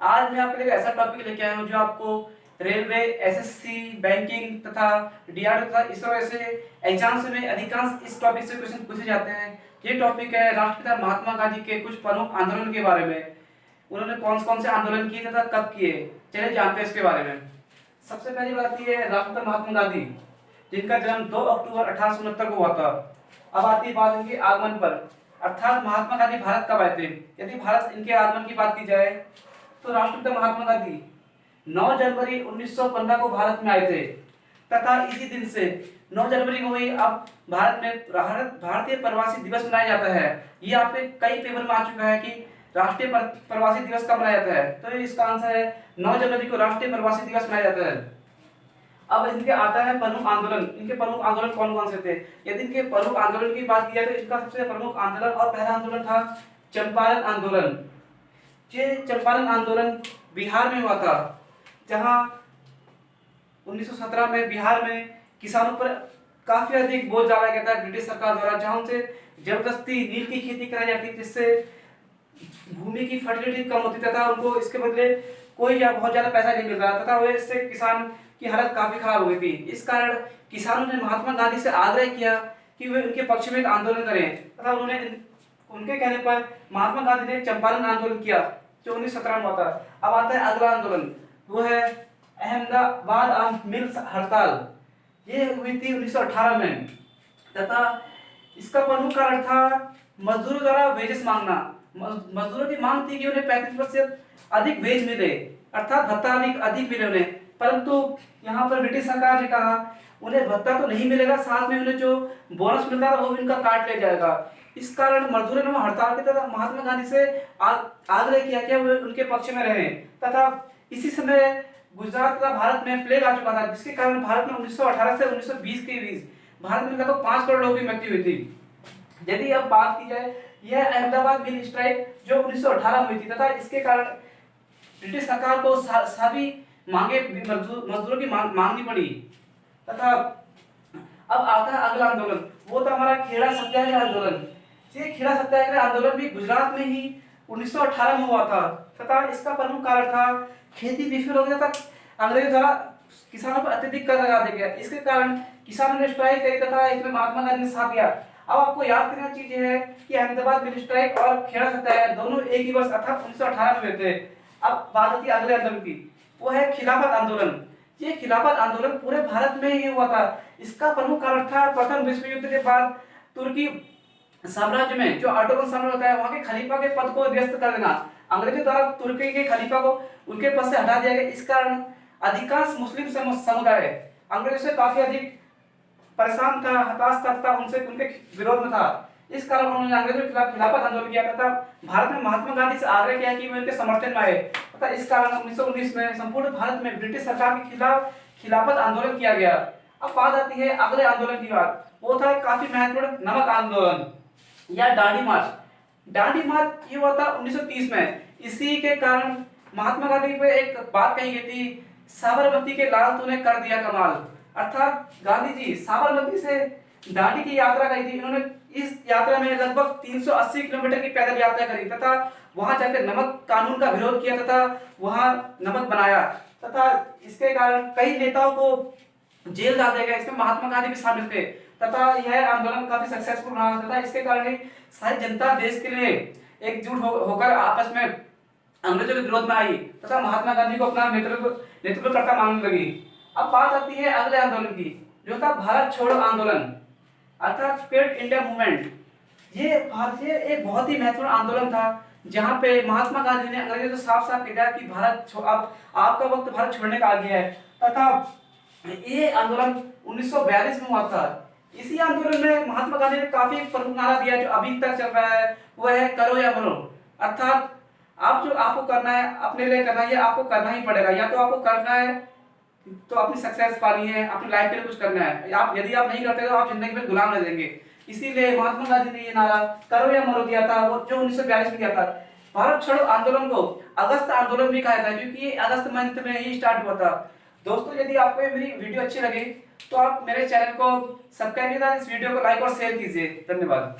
आज मैं आपके लिए ऐसा टॉपिक लेके आया हूँ जो आपको रेलवे, एसएससी, बैंकिंग तथा डीआरडीओ तथा इसरो ऐसे एग्जाम्स में अधिकांश इस टॉपिक से क्वेश्चन पूछे जाते हैं। ये टॉपिक है राष्ट्रपिता महात्मा गांधी के कुछ प्रमुख आंदोलन के बारे में। उन्होंने कौन कौन से आंदोलन किए तथा कब किए, चलिए जानते हैं इसके बारे में। सबसे पहली बात यह है राष्ट्रपिता महात्मा गांधी, जिनका जन्म 2 अक्टूबर 1869 को हुआ था। अब आती है बात इनके आगमन पर, अर्थात महात्मा गांधी भारत कब आए थे। यदि भारत इनके आगमन की बात की जाए तो राष्ट्रपिता महात्मा गांधी 9 जनवरी 1915 को भारत में आए थे तथा इसी दिन से 9 जनवरी को ही अब भारत में भारतीय प्रवासी दिवस मनाया जाता है। ये आपके कई पेपर में आ चुका है कि राष्ट्रीय प्रवासी दिवस कब मनाया जाता है, तो इसका आंसर है 9 जनवरी को राष्ट्रीय प्रवासी दिवस मनाया जाता है। अब इनके आता है प्रमुख आंदोलन। इनके प्रमुख आंदोलन कौन कौन से थे। यदि इनके प्रमुख आंदोलन की बात की जाए तो इनका सबसे प्रमुख आंदोलन और पहला आंदोलन था चंपारण आंदोलन। ये चंपारण आंदोलन बिहार में हुआ था, जहां 1917 में बिहार में किसानों पर काफी अधिक बोझ डाला गया था ब्रिटिश सरकार द्वारा, जहां उनसे जबरदस्ती नील की खेती कराई जाती, जिससे भूमि की फर्टिलिटी कम होती तथा उनको इसके बदले कोई या बहुत ज्यादा पैसा नहीं मिल रहा तथा वह इससे किसान की हालत काफी खराब हो गई थी। इस कारण किसानों ने महात्मा गांधी से आग्रह किया कि वे उनके पक्ष में एक आंदोलन करें तथा उन्होंने उनके कहने पर महात्मा गांधी ने चंपारण आंदोलन किया जो 1917 में हुआ था। अब आता है अगला आंदोलन, वो है अहमदाबाद आम मिल्स हड़ताल। ये हुई थी 1918 में तथा इसका प्रमुख कारण था मजदूरों द्वारा वेजेस मांगना। मजदूरों की मांग थी कि उन्हें 35% अधिक वेज मिले, अर्थात भत्ता अधिक मिले उन्हें, परंतु यहाँ पर ब्रिटिश सरकार ने कहा उन्हें भत्ता तो नहीं मिलेगा, साथ में उन्हें जो बोनस मिलता था वो भी उनका काट लिया जाएगा। इस कारण मजदूरों ने हड़ताल की तथा महात्मा गांधी से आग्रह किया कि वे उनके पक्ष में रहें तथा इसी समय गुजरात तथा भारत में प्लेग आ चुका था, जिसके कारण भारत में 1918 से 1920 के बीच भारत में लगभग 5 करोड़ लोगों की मृत्यु हुई थी। यदि अब बात की जाए यह अहमदाबाद मिल स्ट्राइक जो 1918 में हुई थी तथा इसके कारण ब्रिटिश सरकार को सभी मांगे मजदूरों की मांगनी पड़ी तथा अब आता है अगला आंदोलन, वो था हमारा खेड़ा सत्याग्रह आंदोलन। ये खेड़ा सत्याग्रह आंदोलन भी गुजरात में ही 1918 में हुआ था तथा इसका प्रमुख कारण था खेती विफल हो गया था, अंग्रेजों द्वारा किसानों पर अत्यधिक कर लगा दिया गया। इसके कारण किसानों ने स्ट्राइक करी तथा इसमें महात्मा गांधी ने साथ दिया। अब आपको याद करना चीज है कि अहमदाबाद मिल स्ट्राइक और खेड़ा सत्याग्रह दोनों एक ही वर्ष अर्थात 1918 में हुए थे। अब बात आती है अगले आंदोलन की, वो है खिलाफत आंदोलन। ये खिलाफत आंदोलन पूरे भारत में ही हुआ था। इसका प्रमुख कारण था प्रथम विश्व युद्ध के बाद तुर्की साम्राज्य में जो ऑटोमन साम्राज्य होता है वहां के खलीफा के पद को व्यस्त कर देना। अंग्रेजों द्वारा तुर्की के खलीफा को उनके पद से हटा दिया गया। इस कारण अधिकांश मुस्लिम समुदाय अंग्रेजों से काफी अधिक परेशान था, हताश था, उनसे उनके विरोध में था। इस कारण उन्होंने अंग्रेजों के खिलाफ खिलाफत आंदोलन किया तथा भारत में महात्मा गांधी से आग्रह किया कि वे उनके समर्थन में आए तथा इस कारण 1919 में संपूर्ण भारत में ब्रिटिश सरकार के खिलाफ खिलाफत आंदोलन किया गया। अब बात आती है अगले आंदोलन की बात, वो था काफी महत्वपूर्ण नमक आंदोलन या दांडी मार्च। दांडी मार्च ये हुआ था 1930 में। इसी के कारण महात्मा गांधी पे एक बात कही गई थी, साबरमती के लाल तूने कर दिया कमाल, अर्थात गांधी जी साबरमती से दांडी की यात्रा करी थी। इन्होंने इस यात्रा में लगभग 380 किलोमीटर की पैदल यात्रा करी तथा वहां जाकर नमक कानून का विरोध किया तथा वहां नमक बनाया तथा इसके कारण कई नेताओं को जेल डाल दिया गया। इसमें महात्मा गांधी भी शामिल थे तथा यह आंदोलन काफी सक्सेसफुल रहा तथा इसके कारण सारी जनता देश के लिए एकजुट होकर आपस में अंग्रेजों के विरोध में आई तथा महात्मा गांधी को अपना नेतृत्व करता मानने लगी। अब बात आती है अगले आंदोलन की, जो था भारत छोड़ो आंदोलन अर्थात क्विट इंडिया मूवमेंट। ये भारतीय एक बहुत ही महत्वपूर्ण आंदोलन था, जहां पे महात्मा गांधी ने अंग्रेजों से साफ साफ कह दिया कि भारत अब आपका वक्त भारत छोड़ने का आ गया है तथा ये आंदोलन 1942 में हुआ था। इसी आंदोलन में महात्मा गांधी ने काफी प्रमुख नारा दिया जो अभी तक चल रहा है, वो है करो या मरो, अर्थात आप जो आपको करना है अपने लिए करना है, आपको करना ही पड़ेगा। या तो आपको करना है तो अपनी सक्सेस पानी है, अपनी लाइफ के लिए कुछ करना है, आप यदि आप नहीं करते तो आप जिंदगी में गुलाम रह जाएंगे। इसीलिए महात्मा गांधी ने ये नारा करो या मरो दिया था, वो जो 1942 में दिया था। भारत छोड़ो आंदोलन को अगस्त आंदोलन भी कहा था क्योंकि ये अगस्त मंथ में ही स्टार्ट हुआ था। दोस्तों यदि आपको ये मेरी वीडियो अच्छी लगी तो आप मेरे चैनल को सब्सक्राइब कीजिए, इस वीडियो को लाइक और शेयर कीजिए। धन्यवाद।